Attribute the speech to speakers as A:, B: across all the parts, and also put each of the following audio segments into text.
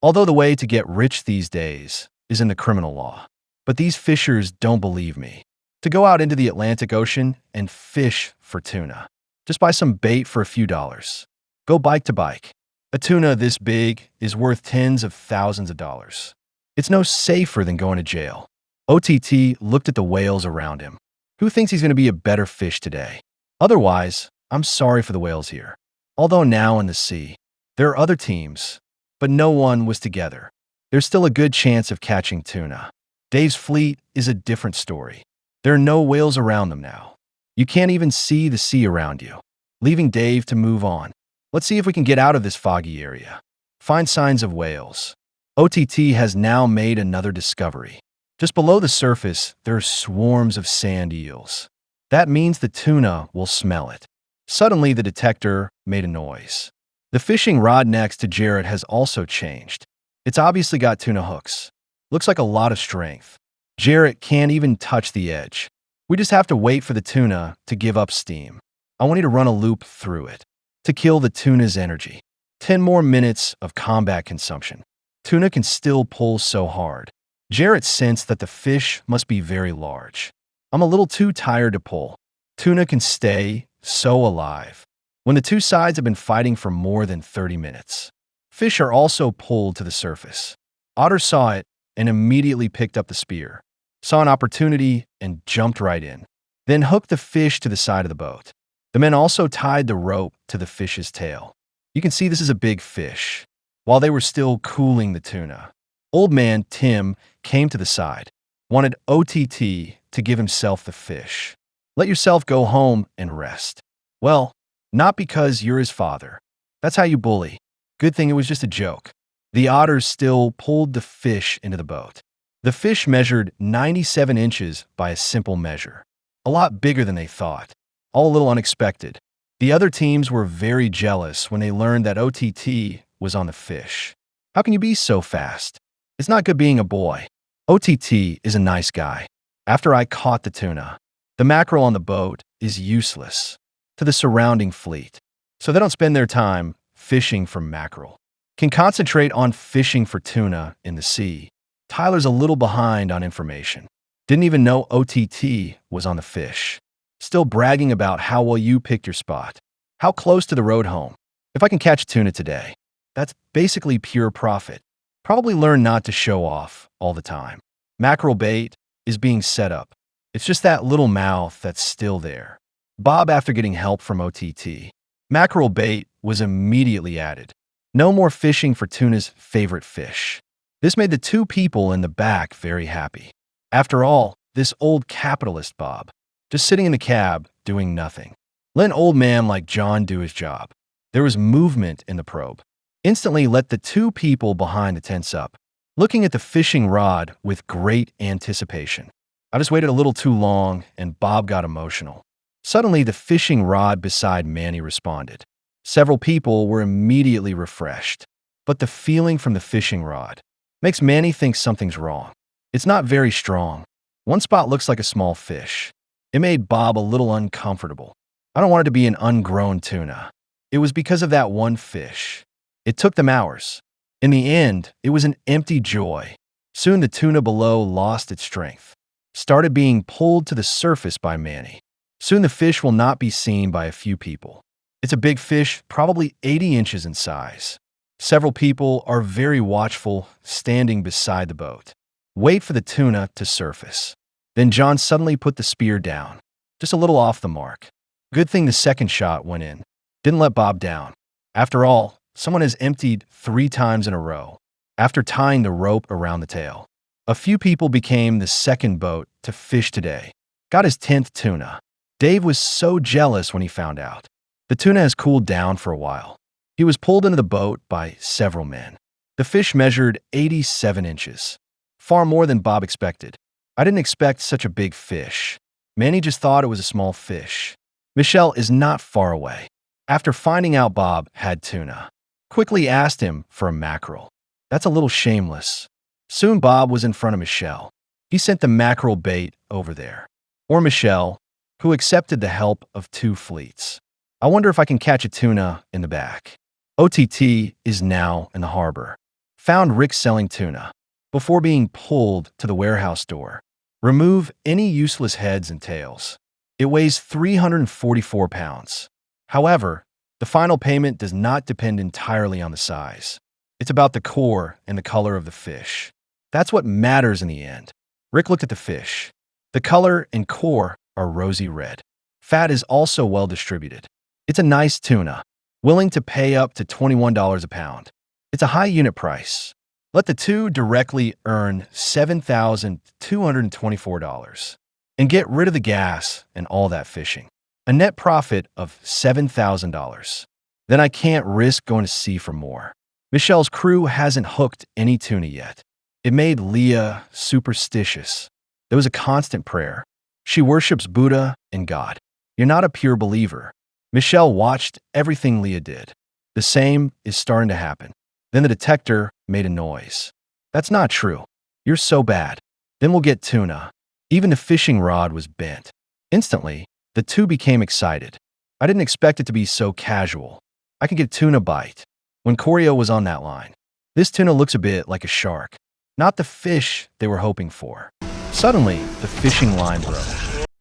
A: Although the way to get rich these days is in the criminal law. But these fishers don't believe me. To go out into the Atlantic Ocean and fish for tuna. Just buy some bait for a few dollars. Go bike to bike. A tuna this big is worth tens of thousands of dollars. It's no safer than going to jail. OTT looked at the whales around him. Who thinks he's going to be a better fish today? Otherwise, I'm sorry for the whales here. Although now in the sea, there are other teams, but no one was together. There's still a good chance of catching tuna. Dave's fleet is a different story. There are no whales around them now. You can't even see the sea around you, leaving Dave to move on. Let's see if we can get out of this foggy area. Find signs of whales. OTT has now made another discovery. Just below the surface, there are swarms of sand eels. That means the tuna will smell it. Suddenly, the detector made a noise. The fishing rod next to Jarrett has also changed. It's obviously got tuna hooks. Looks like a lot of strength. Jarrett can't even touch the edge. We just have to wait for the tuna to give up steam. I want you to run a loop through it to kill the tuna's energy. 10 more minutes of combat consumption. Tuna can still pull so hard. Jarrett sensed that the fish must be very large. I'm a little too tired to pull. Tuna can stay so alive. When the two sides have been fighting for more than 30 minutes. Fish are also pulled to the surface. Otter saw it and immediately picked up the spear, saw an opportunity and jumped right in, then hooked the fish to the side of the boat. The men also tied the rope to the fish's tail. You can see this is a big fish. While they were still cooling the tuna, Old Man Tim came to the side, wanted OTT to give himself the fish. Let yourself go home and rest. Well, not because you're his father. That's how you bully. Good thing it was just a joke. The otters still pulled the fish into the boat. The fish measured 97 inches by a simple measure. A lot bigger than they thought. All a little unexpected. The other teams were very jealous when they learned that OTT was on the fish. How can you be so fast? It's not good being a boy. OTT is a nice guy. After I caught the tuna, the mackerel on the boat is useless to the surrounding fleet. So they don't spend their time fishing for mackerel. Can concentrate on fishing for tuna in the sea. Tyler's a little behind on information. Didn't even know OTT was on the fish. Still bragging about how well you picked your spot. How close to the road home. If I can catch tuna today, that's basically pure profit. Probably learn not to show off all the time. Mackerel bait is being set up. It's just that little mouth that's still there. Bob after getting help from OTT. Mackerel bait was immediately added. No more fishing for tuna's favorite fish. This made the two people in the back very happy. After all, this old capitalist Bob, just sitting in the cab doing nothing. Let an old man like John do his job. There was movement in the probe. Instantly let the two people behind the tense up, looking at the fishing rod with great anticipation. I just waited a little too long and Bob got emotional. Suddenly the fishing rod beside Manny responded. Several people were immediately refreshed, but the feeling from the fishing rod makes Manny think something's wrong. It's not very strong. One spot looks like a small fish. It made Bob a little uncomfortable. I don't want it to be an ungrown tuna. It was because of that one fish. It took them hours. In the end, it was an empty joy. Soon the tuna below lost its strength, started being pulled to the surface by Manny. Soon the fish will not be seen by a few people. It's a big fish, probably 80 inches in size. Several people are very watchful, standing beside the boat. Wait for the tuna to surface. Then John suddenly put the spear down, just a little off the mark. Good thing the second shot went in. Didn't let Bob down. After all, someone has emptied 3 times in a row, after tying the rope around the tail. A few people became the second boat to fish today. Got his 10th tuna. Dave was so jealous when he found out. The tuna has cooled down for a while. He was pulled into the boat by several men. The fish measured 87 inches. Far more than Bob expected. I didn't expect such a big fish. Manny just thought it was a small fish. Michelle is not far away. After finding out Bob had tuna, quickly asked him for a mackerel. That's a little shameless. Soon Bob was in front of Michelle. He sent the mackerel bait over there. Or Michelle, who accepted the help of 2 fleets. I wonder if I can catch a tuna in the back. OTT is now in the harbor. found Rick selling tuna. Before being pulled to the warehouse door, remove any useless heads and tails. It weighs 344 pounds. However, the final payment does not depend entirely on the size. It's about the core and the color of the fish. That's what matters in the end. Rick looked at the fish. The color and core are rosy red. Fat is also well distributed. It's a nice tuna, willing to pay up to $21 a pound. It's a high unit price. Let the two directly earn $7,224 and get rid of the gas and all that fishing. A net profit of $7,000. Then I can't risk going to sea for more. Michelle's crew hasn't hooked any tuna yet. It made Leah superstitious. There was a constant prayer. She worships Buddha and God. You're not a pure believer. Michelle watched everything Leah did. The same is starting to happen. Then the detector made a noise. That's not true. You're so bad. Then we'll get tuna. Even the fishing rod was bent. Instantly, the two became excited. I didn't expect it to be so casual. I could get tuna bite. When Corio was on that line, this tuna looks a bit like a shark. Not the fish they were hoping for. Suddenly, the fishing line broke.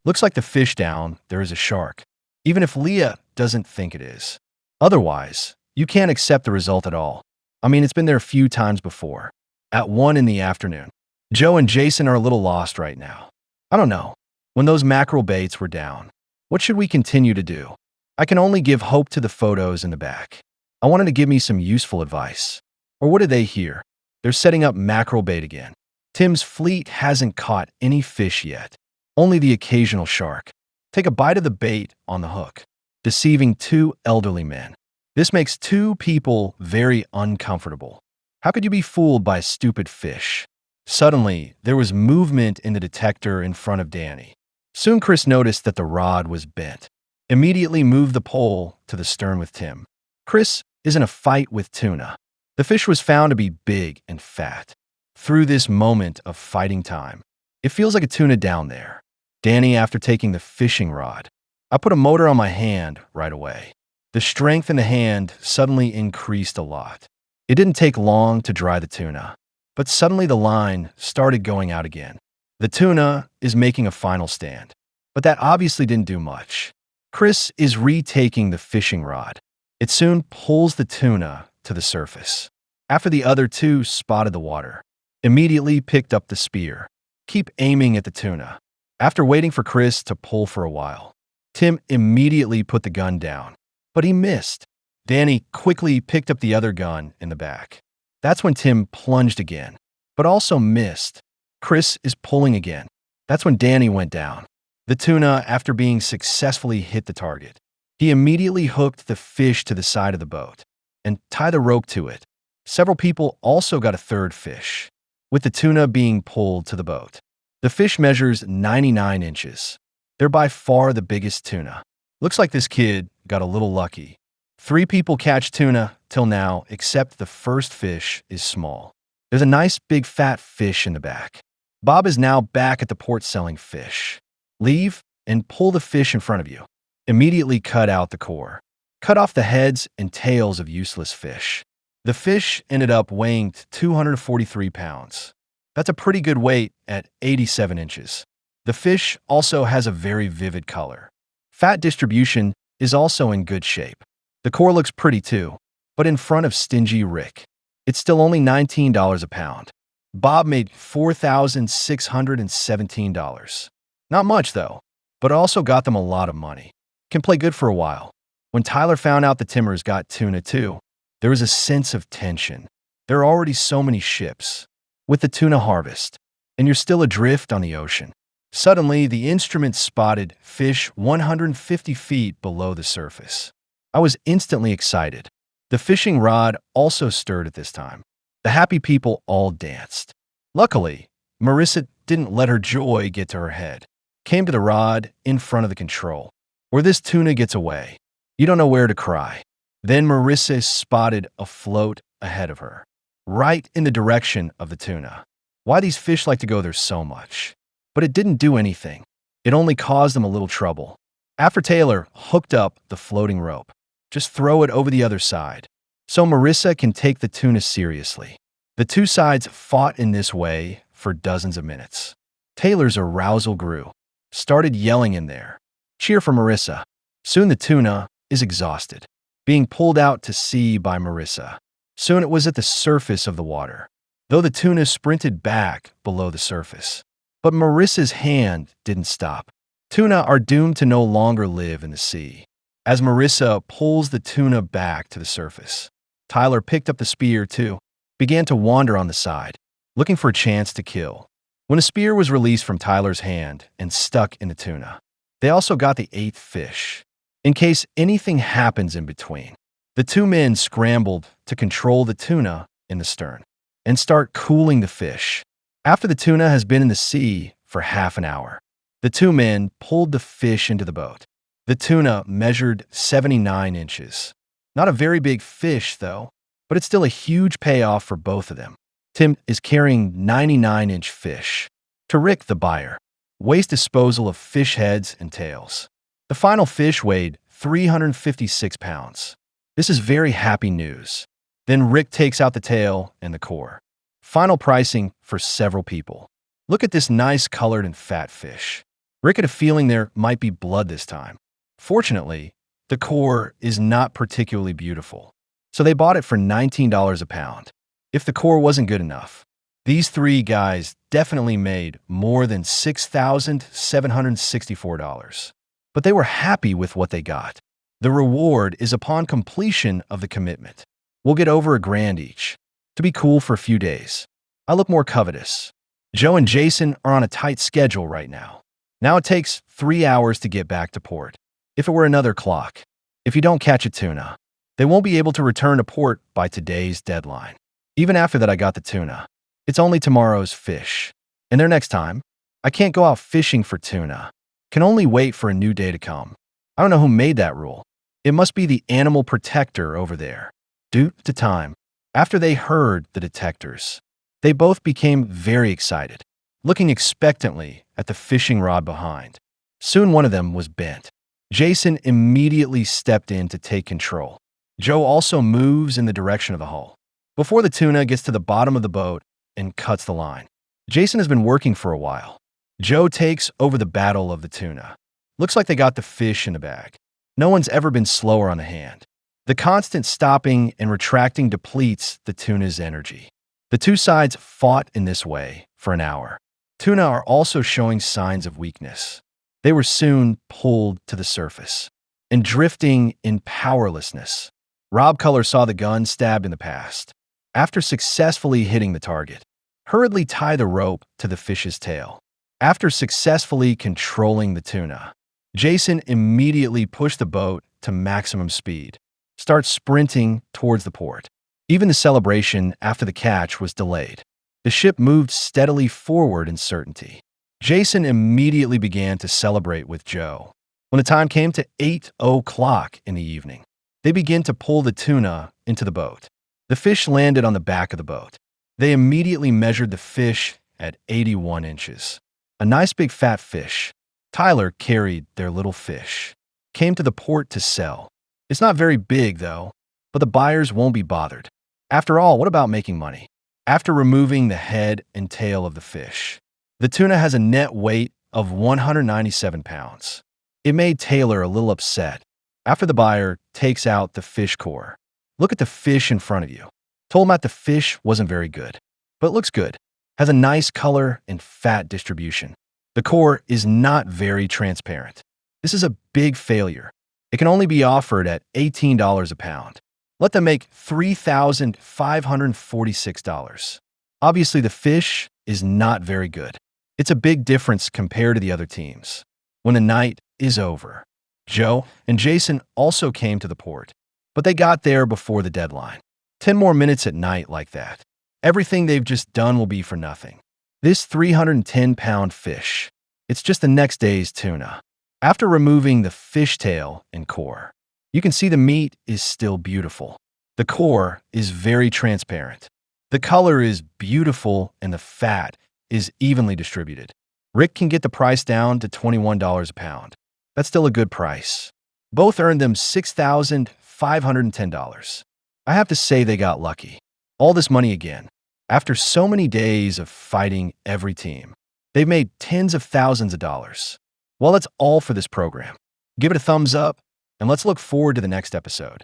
A: Looks like the fish down, there is a shark. Even if Leah doesn't think it is. Otherwise, you can't accept the result at all. I mean, it's been there a few times before. At 1 in the afternoon. Joe and Jason are a little lost right now. I don't know. When those mackerel baits were down, what should we continue to do? I can only give hope to the photos in the back. I wanted to give me some useful advice. Or what did they hear? They're setting up mackerel bait again. Tim's fleet hasn't caught any fish yet. Only the occasional shark. Take a bite of the bait on the hook. Deceiving two elderly men. This makes two people very uncomfortable. How could you be fooled by a stupid fish? Suddenly, there was movement in the detector in front of Danny. Soon Chris noticed that the rod was bent. Immediately moved the pole to the stern with Tim. Chris is in a fight with tuna. The fish was found to be big and fat. Through this moment of fighting time, it feels like a tuna down there. Danny, after taking the fishing rod, I put a motor on my hand right away. The strength in the hand suddenly increased a lot. It didn't take long to dry the tuna, but suddenly the line started going out again. The tuna is making a final stand, but that obviously didn't do much. Chris is retaking the fishing rod. It soon pulls the tuna to the surface. After the other two spotted the water, immediately picked up the spear. Keep aiming at the tuna. After waiting for Chris to pull for a while, Tim immediately put the gun down, but he missed. Danny quickly picked up the other gun in the back. That's when Tim plunged again, but also missed. Chris is pulling again. That's when Danny went down. The tuna, after being successfully hit the target, he immediately hooked the fish to the side of the boat and tied the rope to it. Several people also got a third fish, with the tuna being pulled to the boat. The fish measures 99 inches. They're by far the biggest tuna. Looks like this kid got a little lucky. 3 people catch tuna till now, except the first fish is small. There's a nice big fat fish in the back. Bob is now back at the port selling fish. Leave and pull the fish in front of you. Immediately cut out the core. Cut off the heads and tails of useless fish. The fish ended up weighing 243 pounds. That's a pretty good weight at 87 inches. The fish also has a very vivid color. Fat distribution is also in good shape. The core looks pretty too, but in front of stingy Rick, it's still only $19 a pound. Bob made $4,617. Not much though, but it also got them a lot of money. Can play good for a while. When Tyler found out the Timbers got tuna too, there was a sense of tension. There are already so many ships with the tuna harvest, and you're still adrift on the ocean. Suddenly, the instrument spotted fish 150 feet below the surface. I was instantly excited. The fishing rod also stirred at this time. The happy people all danced. Luckily, Marissa didn't let her joy get to her head. Came to the rod in front of the control. Where this tuna gets away, you don't know where to cry. Then Marissa spotted a float ahead of her, right in the direction of the tuna. Why these fish like to go there so much? But it didn't do anything. It only caused them a little trouble. After Taylor hooked up the floating rope, just throw it over the other side, so Marissa can take the tuna seriously. The two sides fought in this way for dozens of minutes. Taylor's arousal grew, started yelling in there. Cheer for Marissa. Soon the tuna is exhausted, being pulled out to sea by Marissa. Soon it was at the surface of the water, though the tuna sprinted back below the surface. But Marissa's hand didn't stop. Tuna are doomed to no longer live in the sea. As Marissa pulls the tuna back to the surface, Tyler picked up the spear too, began to wander on the side, looking for a chance to kill. When a spear was released from Tyler's hand and stuck in the tuna, they also got the 8th fish. In case anything happens in between, the two men scrambled to control the tuna in the stern and start cooling the fish. After the tuna has been in the sea for half an hour, the two men pulled the fish into the boat. The tuna measured 79 inches. Not a very big fish, though, but it's still a huge payoff for both of them. Tim is carrying 99-inch fish. To Rick, the buyer, waste disposal of fish heads and tails. The final fish weighed 356 pounds. This is very happy news. Then Rick takes out the tail and the core. Final pricing for several people. Look at this nice colored and fat fish. Rick had a feeling there might be blood this time. Fortunately, the core is not particularly beautiful, so they bought it for $19 a pound. If the core wasn't good enough, these three guys definitely made more than $6,764. But they were happy with what they got. The reward is upon completion of the commitment. We'll get over $1,000 each. To be cool for a few days. I look more covetous. Joe and Jason are on a tight schedule right now. Now it takes 3 hours to get back to port. If it were another clock, if you don't catch a tuna, they won't be able to return to port by today's deadline. Even after that I got the tuna. It's only tomorrow's fish. And their next time, I can't go out fishing for tuna. Can only wait for a new day to come. I don't know who made that rule. It must be the animal protector over there. Due to time, after they heard the detectors, they both became very excited, looking expectantly at the fishing rod behind. Soon one of them was bent. Jason immediately stepped in to take control. Joe also moves in the direction of the hull, before the tuna gets to the bottom of the boat and cuts the line. Jason has been working for a while. Joe takes over the battle of the tuna. Looks like they got the fish in the bag. No one's ever been slower on the hand. The constant stopping and retracting depletes the tuna's energy. The two sides fought in this way for an hour. Tuna are also showing signs of weakness. They were soon pulled to the surface and drifting in powerlessness. Rob Culler saw the gun stabbed in the past. After successfully hitting the target, hurriedly tie the rope to the fish's tail. After successfully controlling the tuna, Jason immediately pushed the boat to maximum speed, start sprinting towards the port. Even the celebration after the catch was delayed. The ship moved steadily forward in certainty. Jason immediately began to celebrate with Joe. When the time came to 8:00 in the evening, they began to pull the tuna into the boat. The fish landed on the back of the boat. They immediately measured the fish at 81 inches. A nice big fat fish. Tyler carried their little fish. Came to the port to sell. It's not very big, though, but the buyers won't be bothered. After all, what about making money? After removing the head and tail of the fish, the tuna has a net weight of 197 pounds. It made Taylor a little upset. After the buyer takes out the fish core, look at the fish in front of you. Told him that the fish wasn't very good, but it looks good. Has a nice color and fat distribution. The core is not very transparent. This is a big failure. It can only be offered at $18 a pound. Let them make $3,546. Obviously, the fish is not very good. It's a big difference compared to the other teams. When the night is over, Joe and Jason also came to the port, but they got there before the deadline. 10 more minutes at night like that. Everything they've just done will be for nothing. This 310-pound fish, it's just the next day's tuna. After removing the fish tail and core, you can see the meat is still beautiful. The core is very transparent. The color is beautiful and the fat is evenly distributed. Rick can get the price down to $21 a pound. That's still a good price. Both earned them $6,510. I have to say they got lucky. All this money again. After so many days of fighting every team, they've made tens of thousands of dollars. Well, that's all for this program. Give it a thumbs up, and let's look forward to the next episode.